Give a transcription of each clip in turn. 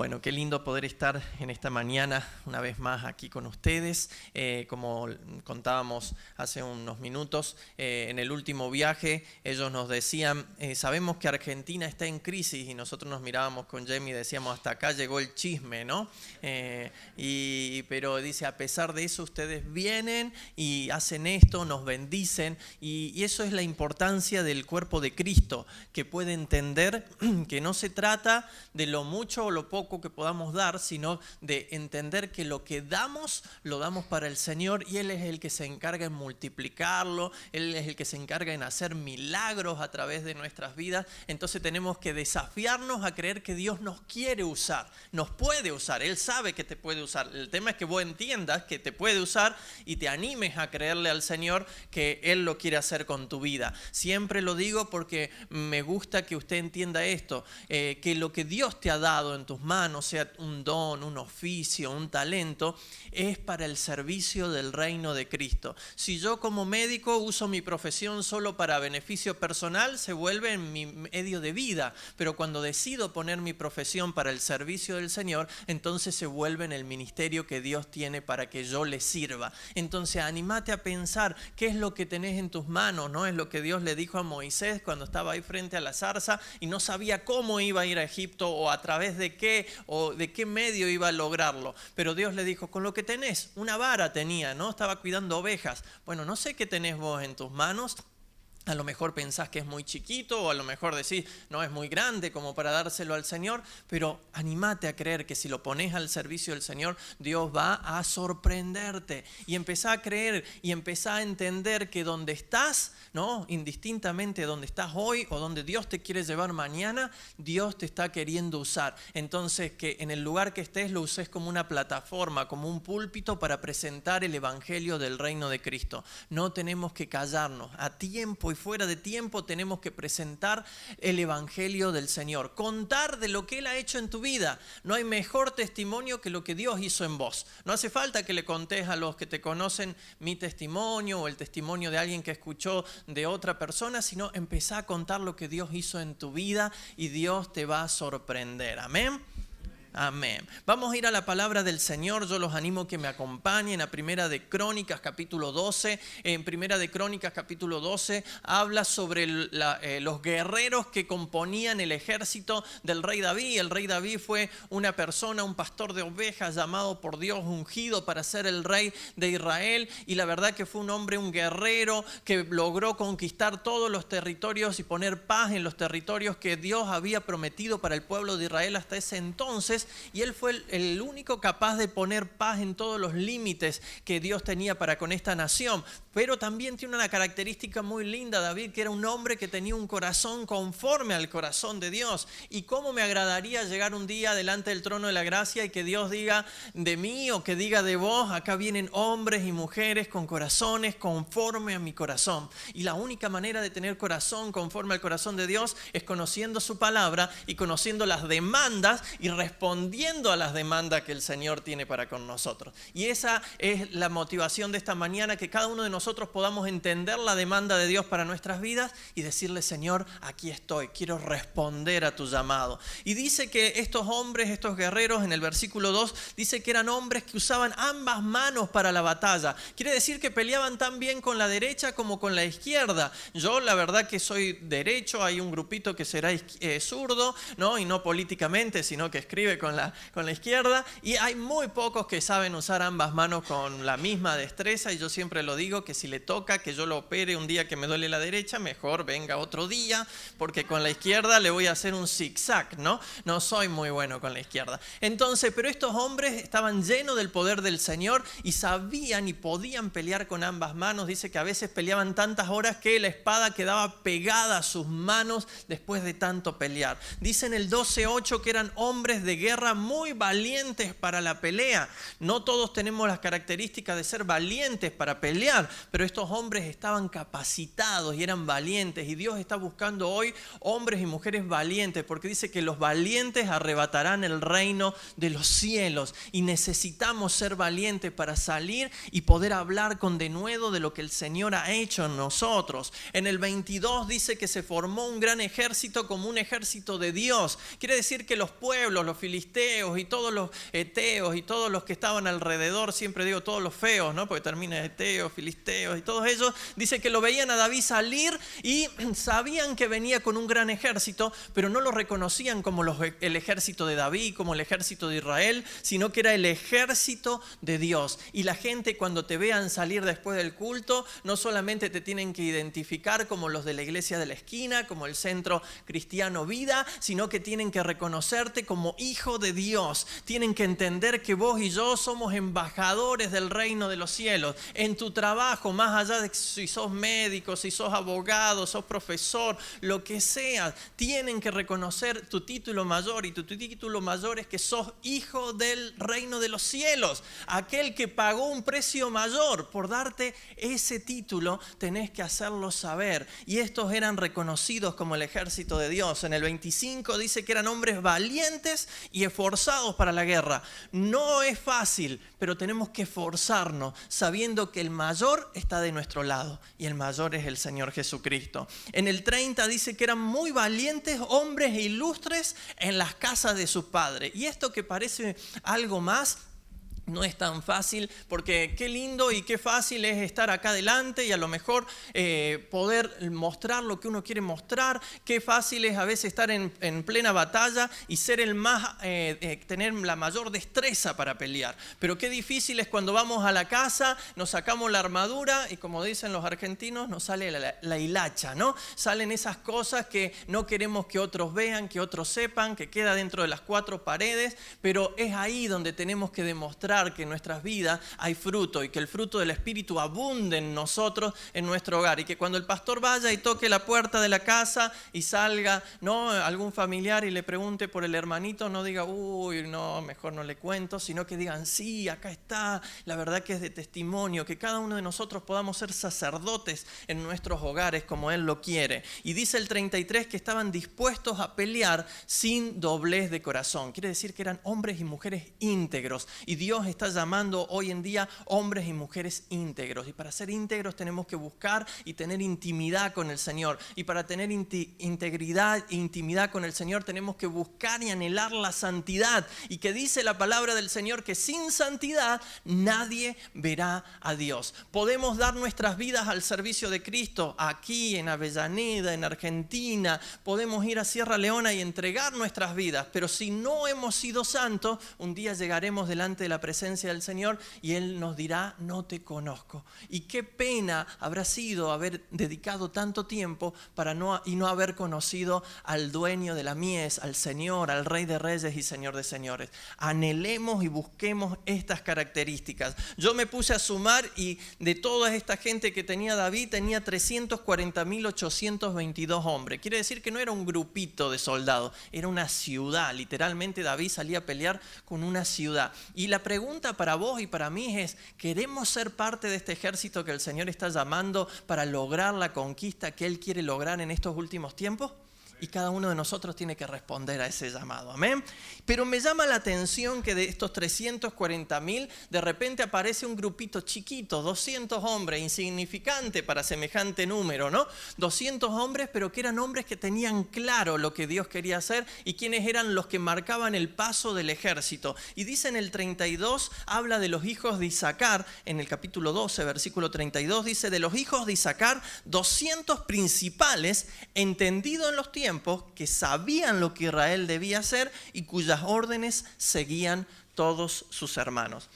Bueno, qué lindo poder estar en esta mañana una vez más aquí con ustedes. Como contábamos hace unos minutos, en el último viaje ellos nos decían, sabemos que Argentina está en crisis, y nosotros nos mirábamos con Jamie y decíamos, hasta acá llegó el chisme, ¿no? Pero dice, a pesar de eso ustedes vienen y hacen esto, nos bendicen, y eso es la importancia del cuerpo de Cristo, que puede entender que no se trata de lo mucho o lo poco que podamos dar, sino de entender que lo que damos, lo damos para el Señor, y Él es el que se encarga en multiplicarlo, Él es el que se encarga en hacer milagros a través de nuestras vidas. Entonces tenemos que desafiarnos a creer que Dios nos quiere usar, nos puede usar, Él sabe que te puede usar. El tema es que vos entiendas que te puede usar y te animes a creerle al Señor que Él lo quiere hacer con tu vida. Siempre lo digo porque me gusta que usted entienda esto, que lo que Dios te ha dado en tus manos, sea un don, un oficio, un talento, es para el servicio del reino de Cristo. Si yo como médico uso mi profesión solo para beneficio personal, se vuelve en mi medio de vida, pero cuando decido poner mi profesión para el servicio del Señor, entonces se vuelve en el ministerio que Dios tiene para que yo le sirva. Entonces anímate a pensar qué es lo que tenés en tus manos, ¿no? Es lo que Dios le dijo a Moisés cuando estaba ahí frente a la zarza y no sabía cómo iba a ir a Egipto o a través de qué o de qué medio iba a lograrlo. Pero Dios le dijo, con lo que tenés, una vara tenía, ¿no? Estaba cuidando ovejas. Bueno, no sé qué tenés vos en tus manos. A lo mejor pensás que es muy chiquito, o a lo mejor decís, no es muy grande como para dárselo al Señor, pero anímate a creer que si lo pones al servicio del Señor, Dios va a sorprenderte. Y empezá a creer y empezá a entender que donde estás, ¿no? Indistintamente donde estás hoy o donde Dios te quiere llevar mañana, Dios te está queriendo usar. Entonces, que en el lugar que estés lo uses como una plataforma, como un púlpito para presentar el evangelio del reino de Cristo. No tenemos que callarnos. A tiempo y fuera de tiempo tenemos que presentar el evangelio del Señor, contar de lo que Él ha hecho en tu vida. No hay mejor testimonio que lo que Dios hizo en vos. No hace falta que le contés a los que te conocen mi testimonio o el testimonio de alguien que escuchó de otra persona, sino empezá a contar lo que Dios hizo en tu vida y Dios te va a sorprender. Amén. Amén. Vamos a ir a la palabra del Señor. Yo los animo que me acompañen a Primera de Crónicas capítulo 12. En Primera de Crónicas capítulo 12 habla sobre los guerreros que componían el ejército del rey David. El rey David fue una persona, un pastor de ovejas llamado por Dios, ungido para ser el rey de Israel, y la verdad que fue un hombre, un guerrero que logró conquistar todos los territorios y poner paz en los territorios que Dios había prometido para el pueblo de Israel hasta ese entonces. Y él fue el único capaz de poner paz en todos los límites que Dios tenía para con esta nación. Pero también tiene una característica muy linda David, que era un hombre que tenía un corazón conforme al corazón de Dios. Y cómo me agradaría llegar un día delante del trono de la gracia y que Dios diga de mí o que diga de vos, acá vienen hombres y mujeres con corazones conforme a mi corazón. Y la única manera de tener corazón conforme al corazón de Dios es conociendo su palabra y conociendo las demandas y respondiendo a las demandas que el Señor tiene para con nosotros. Y esa es la motivación de esta mañana, que cada uno de nosotros podamos entender la demanda de Dios para nuestras vidas y decirle, Señor, aquí estoy, quiero responder a tu llamado. Y dice que estos hombres, estos guerreros, en el versículo 2, dice que eran hombres que usaban ambas manos para la batalla. Quiere decir que peleaban tan bien con la derecha como con la izquierda. Yo la verdad que soy derecho, hay un grupito que será zurdo, ¿no? Y no políticamente, sino que escribe con la izquierda, y hay muy pocos que saben usar ambas manos con la misma destreza. Y yo siempre lo digo, que si le toca que yo lo opere un día que me duele la derecha, mejor venga otro día, porque con la izquierda le voy a hacer un zigzag, ¿no? No soy muy bueno con la izquierda. Entonces, pero estos hombres estaban llenos del poder del Señor y sabían y podían pelear con ambas manos. Dice que a veces peleaban tantas horas que la espada quedaba pegada a sus manos después de tanto pelear. Dice en el 12:8 que eran hombres de guerra muy valientes para la pelea. No todos tenemos las características de ser valientes para pelear, pero estos hombres estaban capacitados y eran valientes. Y Dios está buscando hoy hombres y mujeres valientes, porque dice que los valientes arrebatarán el reino de los cielos. Y necesitamos ser valientes para salir y poder hablar con denuedo de lo que el Señor ha hecho en nosotros. En el 22 dice que se formó un gran ejército como un ejército de Dios. Quiere decir que los pueblos, los filisteos, filisteos y todos los eteos y todos los que estaban alrededor, siempre digo todos los feos, ¿no? Porque termina eteos, filisteos y todos ellos, dice que lo veían a David salir y sabían que venía con un gran ejército, pero no lo reconocían como el ejército de David, como el ejército de Israel, sino que era el ejército de Dios. Y la gente, cuando te vean salir después del culto, no solamente te tienen que identificar como los de la iglesia de la esquina, como el Centro Cristiano Vida, sino que tienen que reconocerte como hijo de Dios. Tienen que entender que vos y yo somos embajadores del reino de los cielos. En tu trabajo, más allá de si sos médico, si sos abogado, sos profesor, lo que sea, tienen que reconocer tu título mayor, y tu título mayor es que sos hijo del reino de los cielos. Aquel que pagó un precio mayor por darte ese título, tenés que hacerlo saber. Y estos eran reconocidos como el ejército de Dios. En el 25 dice que eran hombres valientes y esforzados para la guerra. No es fácil, pero tenemos que esforzarnos sabiendo que el mayor está de nuestro lado y el mayor es el Señor Jesucristo. En el 30 dice que eran muy valientes hombres e ilustres en las casas de sus padres. Y esto que parece algo más, no es tan fácil, porque qué lindo y qué fácil es estar acá adelante y a lo mejor poder mostrar lo que uno quiere mostrar. Qué fácil es a veces estar en plena batalla y ser el más, tener la mayor destreza para pelear. Pero qué difícil es cuando vamos a la casa, nos sacamos la armadura y, como dicen los argentinos, nos sale la hilacha, ¿no? Salen esas cosas que no queremos que otros vean, que otros sepan, que queda dentro de las cuatro paredes, pero es ahí donde tenemos que demostrar que en nuestras vidas hay fruto y que el fruto del Espíritu abunde en nosotros, en nuestro hogar, y que cuando el pastor vaya y toque la puerta de la casa y salga, ¿no?, algún familiar y le pregunte por el hermanito, no diga, uy, no, mejor no le cuento, sino que digan, sí, acá está, la verdad que es de testimonio, que cada uno de nosotros podamos ser sacerdotes en nuestros hogares como Él lo quiere. Y dice el 33 que estaban dispuestos a pelear sin doblez de corazón. Quiere decir que eran hombres y mujeres íntegros, y Dios está llamando hoy en día hombres y mujeres íntegros. Y para ser íntegros tenemos que buscar y tener intimidad con el Señor. Y para tener integridad e intimidad con el Señor tenemos que buscar y anhelar la santidad. Y que dice la palabra del Señor que sin santidad nadie verá a Dios. Podemos dar nuestras vidas al servicio de Cristo aquí en Avellaneda, en Argentina. Podemos ir a Sierra Leona y entregar nuestras vidas. Pero si no hemos sido santos, un día llegaremos delante de la presencia del Señor y Él nos dirá, no te conozco. Y qué pena habrá sido haber dedicado tanto tiempo y no haber conocido al dueño de la mies, al Señor, al Rey de Reyes y Señor de Señores. Anhelemos y busquemos estas características. Yo me puse a sumar y de toda esta gente que tenía David, tenía 340.822 hombres. Quiere decir que no era un grupito de soldados, era una ciudad. Literalmente David salía a pelear con una ciudad. Y la pregunta para vos y para mí es, ¿queremos ser parte de este ejército que el Señor está llamando para lograr la conquista que Él quiere lograr en estos últimos tiempos? Y cada uno de nosotros tiene que responder a ese llamado, amén. Pero me llama la atención que de estos 340.000, de repente aparece un grupito chiquito, 200 hombres, insignificante para semejante número, ¿no? 200 hombres, pero que eran hombres que tenían claro lo que Dios quería hacer y quiénes eran los que marcaban el paso del ejército. Y dice en el 32, habla de los hijos de Isaacar, en el capítulo 12, versículo 32, dice, de los hijos de Isaacar, 200 principales, entendido en los tiempos, que sabían lo que Israel debía hacer y cuyas órdenes seguían todos sus hermanos.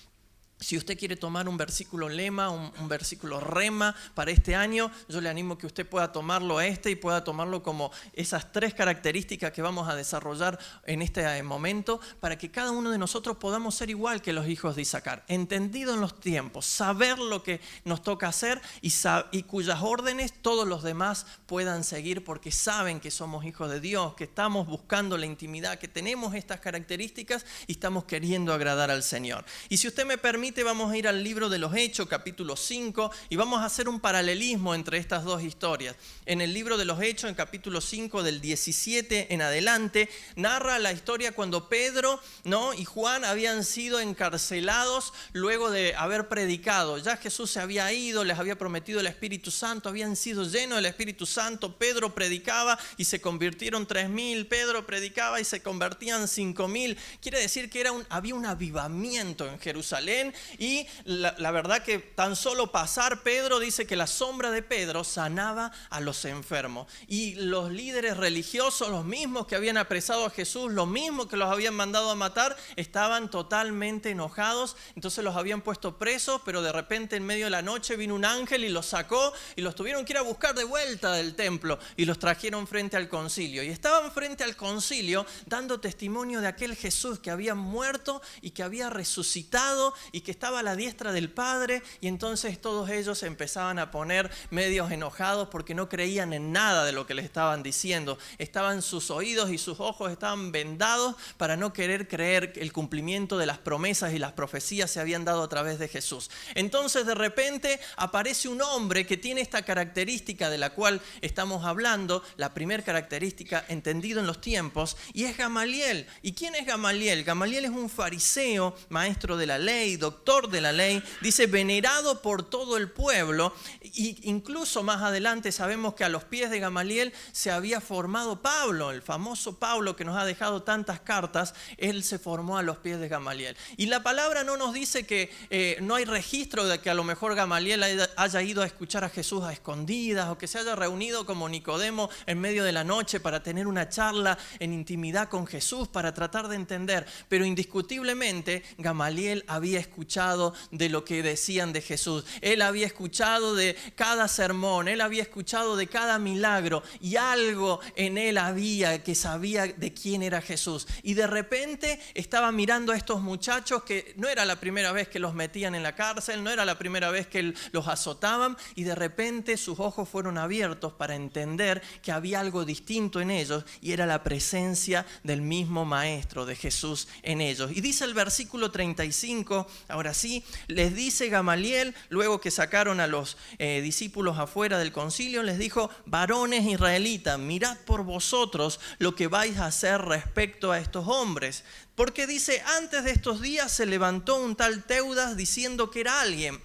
Si usted quiere tomar un versículo lema, un versículo rema para este año, yo le animo que usted pueda tomarlo y pueda tomarlo como esas tres características que vamos a desarrollar en este momento, para que cada uno de nosotros podamos ser igual que los hijos de Isaacar, entendido en los tiempos, saber lo que nos toca hacer y cuyas órdenes todos los demás puedan seguir, porque saben que somos hijos de Dios, que estamos buscando la intimidad, que tenemos estas características y estamos queriendo agradar al Señor. Y si usted me permite, permite, vamos a ir al libro de los Hechos, capítulo 5, y vamos a hacer un paralelismo entre estas dos historias. En el libro de los Hechos, en capítulo 5, del 17 en adelante, narra la historia cuando Pedro, ¿no?, y Juan habían sido encarcelados luego de haber predicado. Ya Jesús se había ido, les había prometido el Espíritu Santo, habían sido llenos del Espíritu Santo. Pedro predicaba y se convirtieron 3.000. Pedro predicaba y se convertían 5.000. Quiere decir que había un avivamiento en Jerusalén, y la verdad que tan solo pasar Pedro, dice que la sombra de Pedro sanaba a los enfermos. Y los líderes religiosos, los mismos que habían apresado a Jesús, los mismos que los habían mandado a matar, estaban totalmente enojados. Entonces los habían puesto presos, pero de repente en medio de la noche vino un ángel y los sacó, y los tuvieron que ir a buscar de vuelta del templo, y los trajeron frente al concilio. Y estaban frente al concilio dando testimonio de aquel Jesús que había muerto y que había resucitado y que estaba a la diestra del Padre. Y entonces todos ellos empezaban a poner medios enojados porque no creían en nada de lo que les estaban diciendo. Estaban sus oídos y sus ojos estaban vendados para no querer creer que el cumplimiento de las promesas y las profecías se habían dado a través de Jesús. Entonces de repente aparece un hombre que tiene esta característica de la cual estamos hablando, la primera característica entendido en los tiempos, y es Gamaliel. ¿Y quién es Gamaliel? Gamaliel es un fariseo, maestro de la ley, doctor de la ley, dice venerado por todo el pueblo, y incluso más adelante sabemos que a los pies de Gamaliel se había formado Pablo, el famoso Pablo que nos ha dejado tantas cartas. Él se formó a los pies de Gamaliel. Y la palabra no nos dice que no hay registro de que a lo mejor Gamaliel haya ido a escuchar a Jesús a escondidas, o que se haya reunido como Nicodemo en medio de la noche para tener una charla en intimidad con Jesús, para tratar de entender. Pero indiscutiblemente Gamaliel había escuchado de lo que decían de Jesús. Él había escuchado de cada sermón, él había escuchado de cada milagro, y algo en él había que sabía de quién era Jesús. Y de repente estaba mirando a estos muchachos que no era la primera vez que los metían en la cárcel, no era la primera vez que los azotaban, y de repente sus ojos fueron abiertos para entender que había algo distinto en ellos, y era la presencia del mismo Maestro, de Jesús, en ellos. Y dice el versículo 35, ahora sí, les dice Gamaliel, luego que sacaron a los discípulos afuera del concilio, les dijo: varones israelitas, mirad por vosotros lo que vais a hacer respecto a estos hombres. Porque dice, antes de estos días se levantó un tal Teudas diciendo que era alguien.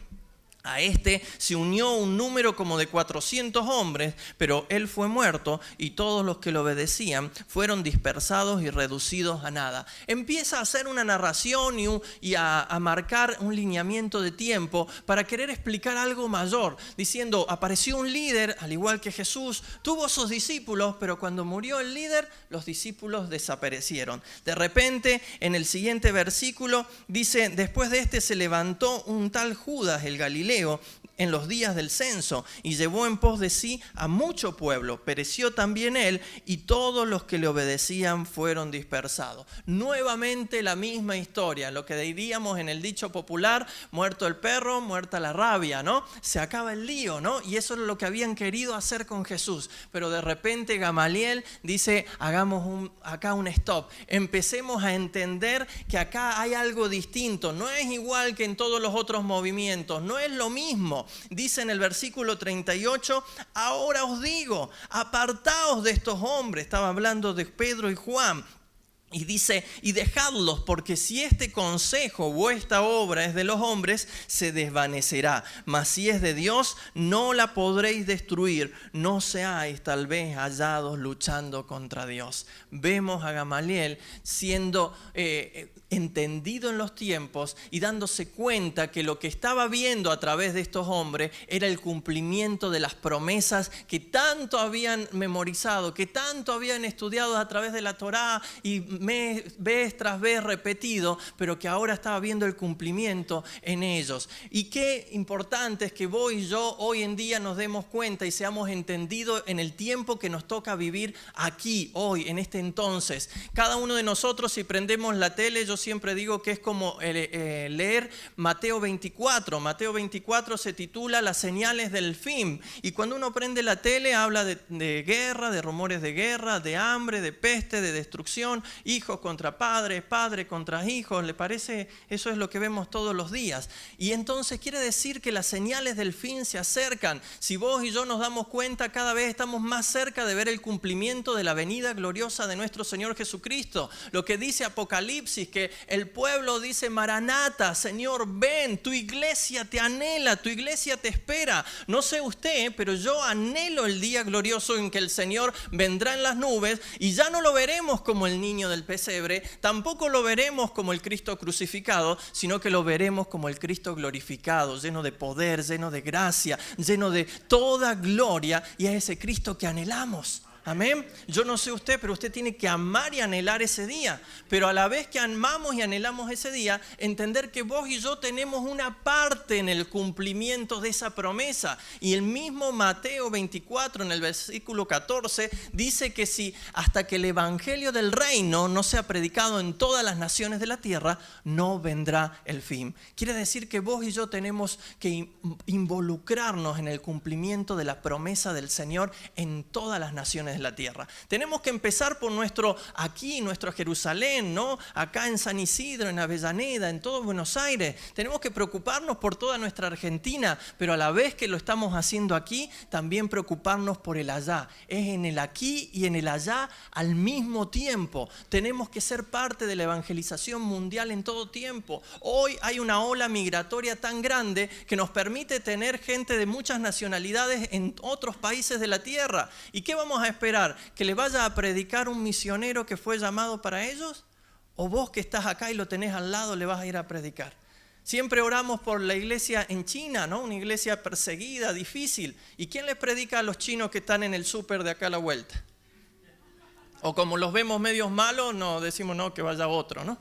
A este se unió un número como de 400 hombres, pero él fue muerto, y todos los que lo obedecían fueron dispersados y reducidos a nada. Empieza a hacer una narración y a marcar un lineamiento de tiempo para querer explicar algo mayor, diciendo: apareció un líder, al igual que Jesús, tuvo sus discípulos, pero cuando murió el líder, los discípulos desaparecieron. De repente, en el siguiente versículo, dice: después de este se levantó un tal Judas el Galileo en los días del censo, y llevó en pos de sí a mucho pueblo. Pereció también él, y todos los que le obedecían fueron dispersados. Nuevamente la misma historia, lo que diríamos en el dicho popular: muerto el perro, muerta la rabia, ¿no? Se acaba el lío, ¿no? Y eso es lo que habían querido hacer con Jesús. Pero de repente Gamaliel dice: hagamos acá un stop. Empecemos a entender que acá hay algo distinto. No es igual que en todos los otros movimientos, no es lo mismo. Dice en el versículo 38, ahora os digo, apartaos de estos hombres. Estaba hablando de Pedro y Juan. Y dice, y dejadlos, porque si este consejo o esta obra es de los hombres, se desvanecerá. Mas si es de Dios, no la podréis destruir. No seáis tal vez hallados luchando contra Dios. Vemos a Gamaliel siendo entendido en los tiempos y dándose cuenta que lo que estaba viendo a través de estos hombres era el cumplimiento de las promesas que tanto habían memorizado, que tanto habían estudiado a través de la Torá y vez tras vez repetido, pero que ahora estaba viendo el cumplimiento en ellos. Y qué importante es que vos y yo hoy en día nos demos cuenta y seamos entendidos en el tiempo que nos toca vivir aquí, hoy, en este entonces. Cada uno de nosotros, si prendemos la tele, yo siempre digo que es como leer Mateo 24. Mateo 24 se titula Las señales del fin. Y cuando uno prende la tele habla de guerra, de rumores de guerra, de hambre, de peste, de destrucción, hijos contra padres, padres contra hijos. ¿Le parece? Eso es lo que vemos todos los días. Y entonces quiere decir que las señales del fin se acercan. Si vos y yo nos damos cuenta, cada vez estamos más cerca de ver el cumplimiento de la venida gloriosa de nuestro Señor Jesucristo. Lo que dice Apocalipsis, que el pueblo dice: Maranata, Señor, ven, tu iglesia te anhela, tu iglesia te espera. No sé usted, pero yo anhelo el día glorioso en que el Señor vendrá en las nubes y ya no lo veremos como el niño del pesebre, tampoco lo veremos como el Cristo crucificado, sino que lo veremos como el Cristo glorificado, lleno de poder, lleno de gracia, lleno de toda gloria, y es ese Cristo que anhelamos. Amén. Yo no sé usted, pero usted tiene que amar y anhelar ese día. Pero a la vez que amamos y anhelamos ese día, entender que vos y yo tenemos una parte en el cumplimiento de esa promesa. Y el mismo Mateo 24, en el versículo 14, dice que si hasta que el evangelio del reino no sea predicado en todas las naciones de la tierra, no vendrá el fin. Quiere decir que vos y yo tenemos que involucrarnos en el cumplimiento de la promesa del Señor en todas las naciones de la tierra. Tenemos que empezar por nuestro Jerusalén, ¿no? Acá en San Isidro, en Avellaneda, en todo Buenos Aires. Tenemos que preocuparnos por toda nuestra Argentina, pero a la vez que lo estamos haciendo aquí, también preocuparnos por el allá. Es en el aquí y en el allá al mismo tiempo. Tenemos que ser parte de la evangelización mundial en todo tiempo. Hoy hay una ola migratoria tan grande que nos permite tener gente de muchas nacionalidades en otros países de la tierra. ¿Y qué vamos a esperar? ¿Que le vaya a predicar un misionero que fue llamado para ellos? ¿O vos que estás acá y lo tenés al lado le vas a ir a predicar? Siempre oramos por la iglesia en China, ¿no? Una iglesia perseguida, difícil. ¿Y quién les predica a los chinos que están en el súper de acá a la vuelta? O como los vemos medios malos, no decimos no, que vaya otro, ¿no?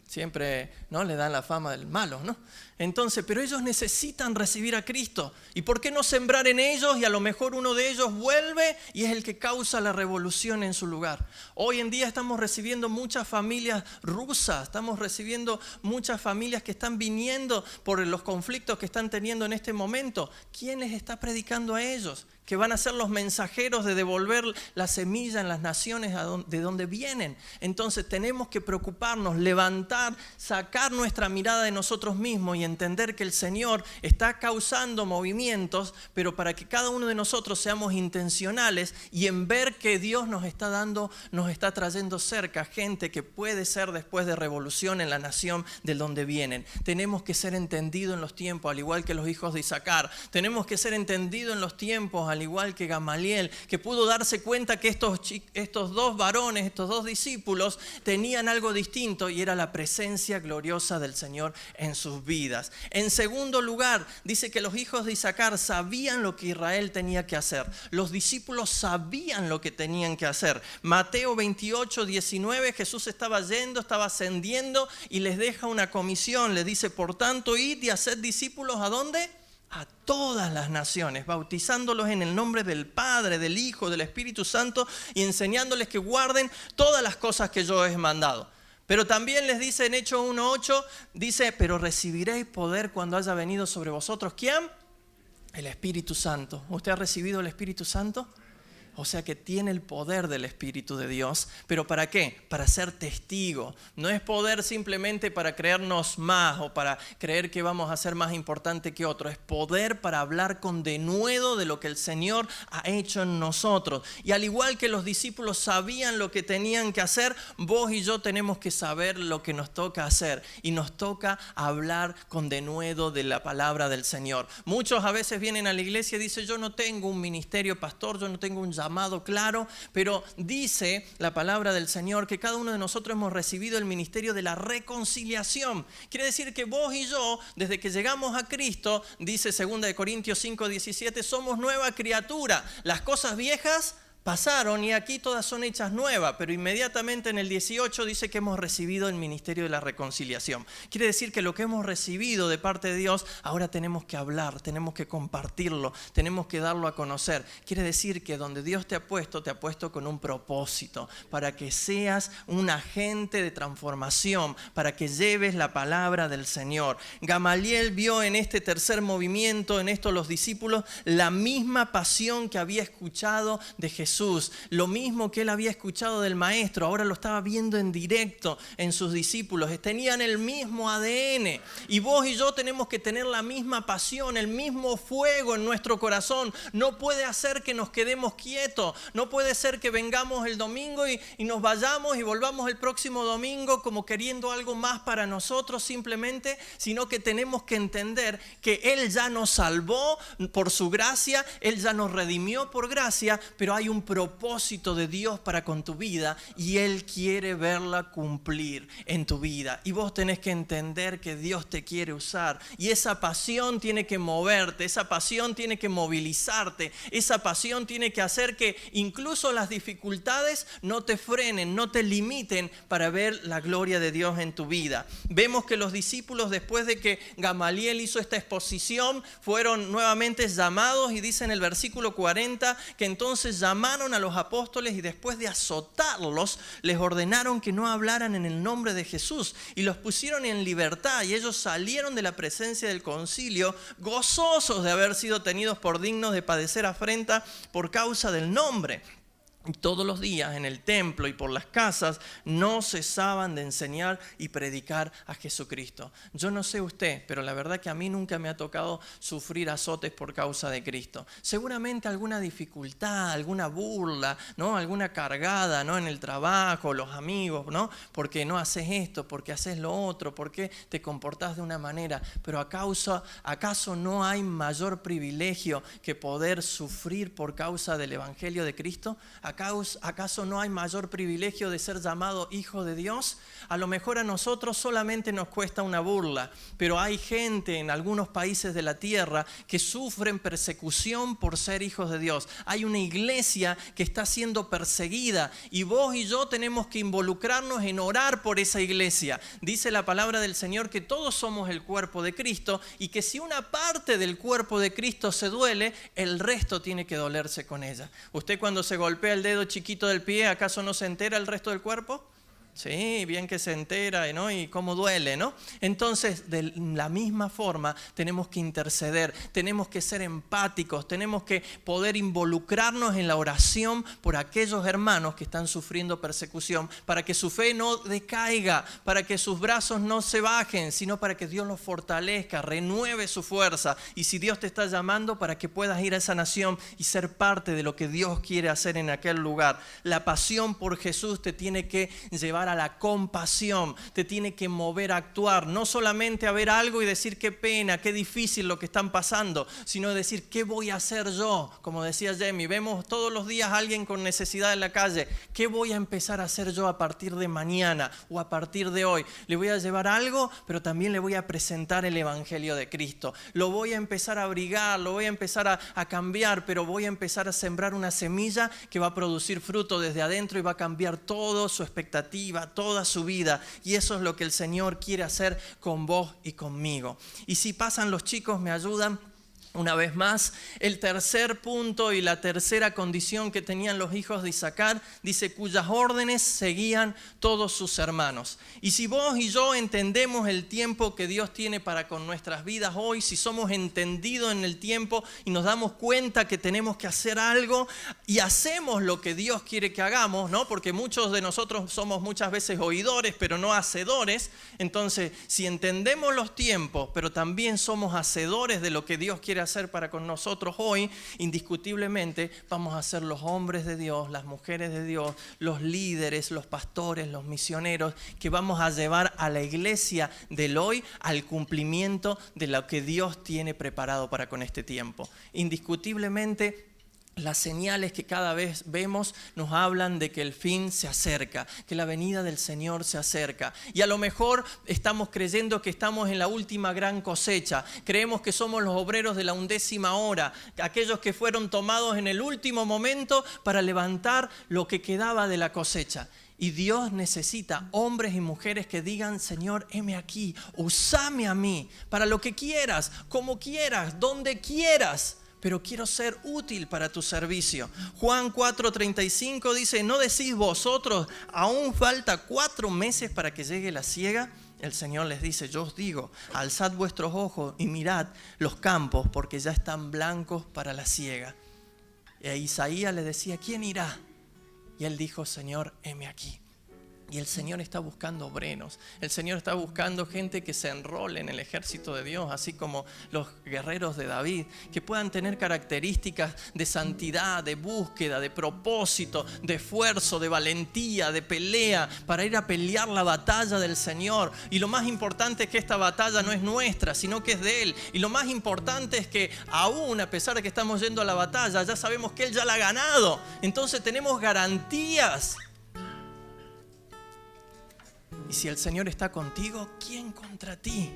Siempre, ¿no?, le dan la fama del malo, ¿no? Entonces, pero ellos necesitan recibir a Cristo. ¿Y por qué no sembrar en ellos? Y a lo mejor uno de ellos vuelve y es el que causa la revolución en su lugar. Hoy en día estamos recibiendo muchas familias rusas, estamos recibiendo muchas familias que están viniendo por los conflictos que están teniendo en este momento. ¿Quién les está predicando a ellos? Que van a ser los mensajeros de devolver la semilla en las naciones de donde vienen. Entonces tenemos que preocuparnos, levantar, sacar nuestra mirada de nosotros mismos y entender que el Señor está causando movimientos, pero para que cada uno de nosotros seamos intencionales y en ver que Dios nos está dando, nos está trayendo cerca gente que puede ser después de revolución en la nación de donde vienen. Tenemos que ser entendidos en los tiempos, al igual que los hijos de Isaacar. Tenemos que ser entendidos en los tiempos, al igual que Gamaliel, que pudo darse cuenta que estos dos varones, estos dos discípulos, tenían algo distinto y era la presencia gloriosa del Señor en sus vidas. En segundo lugar, dice que los hijos de Isaacar sabían lo que Israel tenía que hacer. Los discípulos sabían lo que tenían que hacer. Mateo 28, 19, Jesús estaba yendo, estaba ascendiendo y les deja una comisión. Les dice: por tanto, id y haced discípulos, ¿a dónde? A todas las naciones, bautizándolos en el nombre del Padre, del Hijo, del Espíritu Santo y enseñándoles que guarden todas las cosas que yo os he mandado. Pero también les dice en Hechos 1:8, dice: pero recibiréis poder cuando haya venido sobre vosotros. ¿Quién? El Espíritu Santo. ¿Usted ha recibido el Espíritu Santo? O sea que tiene el poder del Espíritu de Dios. ¿Pero para qué? Para ser testigo. No es poder simplemente para creernos más o para creer que vamos a ser más importante que otro. Es poder para hablar con denuedo de lo que el Señor ha hecho en nosotros. Y al igual que los discípulos sabían lo que tenían que hacer, vos y yo tenemos que saber lo que nos toca hacer. Y nos toca hablar con denuedo de la palabra del Señor. Muchos a veces vienen a la iglesia y dicen: yo no tengo un ministerio, pastor, yo no tengo un llamado claro, pero dice la palabra del Señor que cada uno de nosotros hemos recibido el ministerio de la reconciliación. Quiere decir que vos y yo, desde que llegamos a Cristo, dice 2 Corintios 5:17, somos nueva criatura. Las cosas viejas pasaron y aquí todas son hechas nuevas, pero inmediatamente en el 18 dice que hemos recibido el ministerio de la reconciliación. Quiere decir que lo que hemos recibido de parte de Dios, ahora tenemos que hablar, tenemos que compartirlo, tenemos que darlo a conocer. Quiere decir que donde Dios te ha puesto con un propósito, para que seas un agente de transformación, para que lleves la palabra del Señor. Gamaliel vio en este tercer movimiento, en esto los discípulos, la misma pasión que había escuchado de Jesús, lo mismo que él había escuchado del Maestro, ahora lo estaba viendo en directo en sus discípulos. Tenían el mismo ADN y vos y yo tenemos que tener la misma pasión, el mismo fuego en nuestro corazón. No puede hacer que nos quedemos quietos, no puede ser que vengamos el domingo y nos vayamos y volvamos el próximo domingo como queriendo algo más para nosotros simplemente, sino que tenemos que entender que Él ya nos salvó por su gracia, Él ya nos redimió por gracia, pero hay un propósito de Dios para con tu vida y Él quiere verla cumplir en tu vida. Y vos tenés que entender que Dios te quiere usar y esa pasión tiene que moverte, esa pasión tiene que movilizarte, esa pasión tiene que hacer que incluso las dificultades no te frenen, no te limiten para ver la gloria de Dios en tu vida. Vemos que los discípulos, después de que Gamaliel hizo esta exposición, fueron nuevamente llamados y dice en el versículo 40 que entonces llamaron a los apóstoles y después de azotarlos les ordenaron que no hablaran en el nombre de Jesús y los pusieron en libertad y ellos salieron de la presencia del concilio gozosos de haber sido tenidos por dignos de padecer afrenta por causa del nombre. Todos los días en el templo y por las casas no cesaban de enseñar y predicar a Jesucristo. Yo no sé usted, pero la verdad que a mí nunca me ha tocado sufrir azotes por causa de Cristo. Seguramente alguna dificultad, alguna burla, ¿no? Alguna cargada, ¿no? En el trabajo, los amigos, ¿no? Porque no haces esto, porque haces lo otro, porque te comportás de una manera. Pero ¿acaso no hay mayor privilegio que poder sufrir por causa del Evangelio de Cristo? ¿Acaso no hay mayor privilegio de ser llamado hijo de Dios? A lo mejor a nosotros solamente nos cuesta una burla, pero hay gente en algunos países de la tierra que sufren persecución por ser hijos de Dios. Hay una iglesia que está siendo perseguida y vos y yo tenemos que involucrarnos en orar por esa iglesia. Dice la palabra del Señor que todos somos el cuerpo de Cristo y que si una parte del cuerpo de Cristo se duele, el resto tiene que dolerse con ella. Usted cuando se golpea el dedo chiquito del pie, ¿acaso no se entera el resto del cuerpo? Sí, bien que se entera, ¿no? Y cómo duele, ¿no? Entonces, de la misma forma, tenemos que interceder, tenemos que ser empáticos, tenemos que poder involucrarnos en la oración por aquellos hermanos que están sufriendo persecución, para que su fe no decaiga, para que sus brazos no se bajen, sino para que Dios los fortalezca, renueve su fuerza. Y si Dios te está llamando, para que puedas ir a esa nación y ser parte de lo que Dios quiere hacer en aquel lugar. La pasión por Jesús te tiene que llevar a la compasión, te tiene que mover a actuar, no solamente a ver algo y decir qué pena, qué difícil lo que están pasando, sino decir qué voy a hacer yo. Como decía Jamie, vemos todos los días a alguien con necesidad en la calle, qué voy a empezar a hacer yo a partir de mañana o a partir de hoy. Le voy a llevar algo, pero también le voy a presentar el Evangelio de Cristo. Lo voy a empezar a abrigar, lo voy a empezar a cambiar, pero voy a empezar a sembrar una semilla que va a producir fruto desde adentro y va a cambiar todo su expectativa, toda su vida, y eso es lo que el Señor quiere hacer con vos y conmigo. Y si pasan los chicos, me ayudan. Una vez más, el tercer punto y la tercera condición que tenían los hijos de Isaacar, dice, cuyas órdenes seguían todos sus hermanos. Y si vos y yo entendemos el tiempo que Dios tiene para con nuestras vidas hoy, si somos entendidos en el tiempo y nos damos cuenta que tenemos que hacer algo y hacemos lo que Dios quiere que hagamos, ¿no? Porque muchos de nosotros somos muchas veces oidores, pero no hacedores. Entonces, si entendemos los tiempos, pero también somos hacedores de lo que Dios quiere hacer para con nosotros hoy, indiscutiblemente vamos a ser los hombres de Dios, las mujeres de Dios, los líderes, los pastores, los misioneros, que vamos a llevar a la iglesia del hoy al cumplimiento de lo que Dios tiene preparado para con este tiempo. Indiscutiblemente Las señales que cada vez vemos nos hablan de que el fin se acerca, que la venida del Señor se acerca. Y a lo mejor estamos creyendo que estamos en la última gran cosecha. Creemos que somos los obreros de la 11ª hora, aquellos que fueron tomados en el último momento para levantar lo que quedaba de la cosecha. Y Dios necesita hombres y mujeres que digan: Señor, heme aquí, usame a mí para lo que quieras, como quieras, donde quieras. Pero quiero ser útil para tu servicio. Juan 4:35 dice: ¿no decís vosotros, aún falta 4 meses para que llegue la siega? El Señor les dice: yo os digo, alzad vuestros ojos y mirad los campos, porque ya están blancos para la siega. Y a Isaías le decía: ¿quién irá? Y él dijo: Señor, heme aquí. Y el Señor está buscando obreros. El Señor está buscando gente que se enrole en el ejército de Dios, así como los guerreros de David, que puedan tener características de santidad, de búsqueda, de propósito, de esfuerzo, de valentía, de pelea, para ir a pelear la batalla del Señor. Y lo más importante es que esta batalla no es nuestra, sino que es de Él. Y lo más importante es que aún a pesar de que estamos yendo a la batalla, ya sabemos que Él ya la ha ganado. Entonces tenemos garantías. Y si el Señor está contigo, ¿quién contra ti?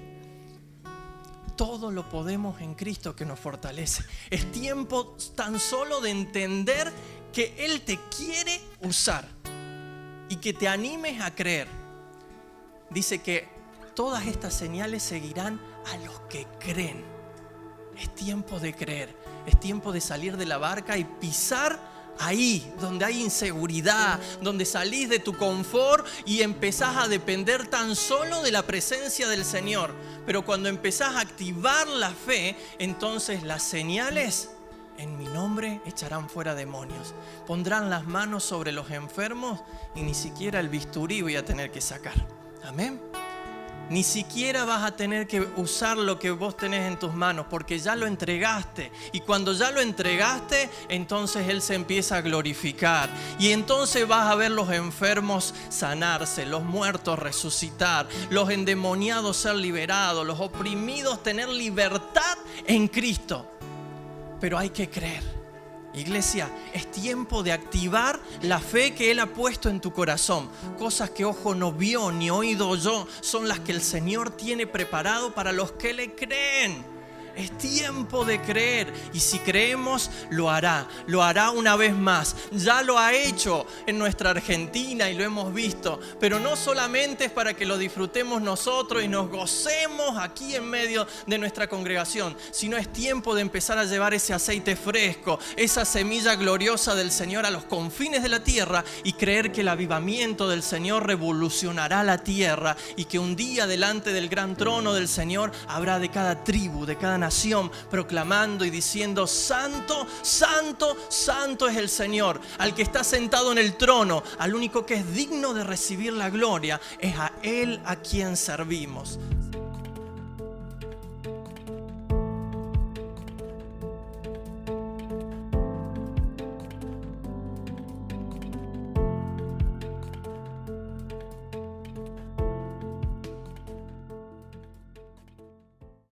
Todo lo podemos en Cristo que nos fortalece. Es tiempo tan solo de entender que Él te quiere usar y que te animes a creer. Dice que todas estas señales seguirán a los que creen. Es tiempo de creer. Es tiempo de salir de la barca y pisar ahí donde hay inseguridad, donde salís de tu confort y empezás a depender tan solo de la presencia del Señor. Pero cuando empezás a activar la fe, entonces las señales: en mi nombre echarán fuera demonios, pondrán las manos sobre los enfermos y ni siquiera el bisturí voy a tener que sacar. Amén. Ni siquiera vas a tener que usar lo que vos tenés en tus manos, porque ya lo entregaste. Y cuando ya lo entregaste, entonces Él se empieza a glorificar. Y entonces vas a ver los enfermos sanarse, los muertos resucitar, los endemoniados ser liberados, los oprimidos tener libertad en Cristo. Pero hay que creer. Iglesia, es tiempo de activar la fe que Él ha puesto en tu corazón. Cosas que ojo no vio ni oído oyó son las que el Señor tiene preparado para los que le creen. Es tiempo de creer, y si creemos, lo hará una vez más. Ya lo ha hecho en nuestra Argentina y lo hemos visto, pero no solamente es para que lo disfrutemos nosotros y nos gocemos aquí en medio de nuestra congregación, sino es tiempo de empezar a llevar ese aceite fresco, esa semilla gloriosa del Señor a los confines de la tierra y creer que el avivamiento del Señor revolucionará la tierra y que un día delante del gran trono del Señor habrá de cada tribu, de cada nación, proclamando y diciendo: Santo, Santo, Santo es el Señor, al que está sentado en el trono, al único que es digno de recibir la gloria, es a Él a quien servimos.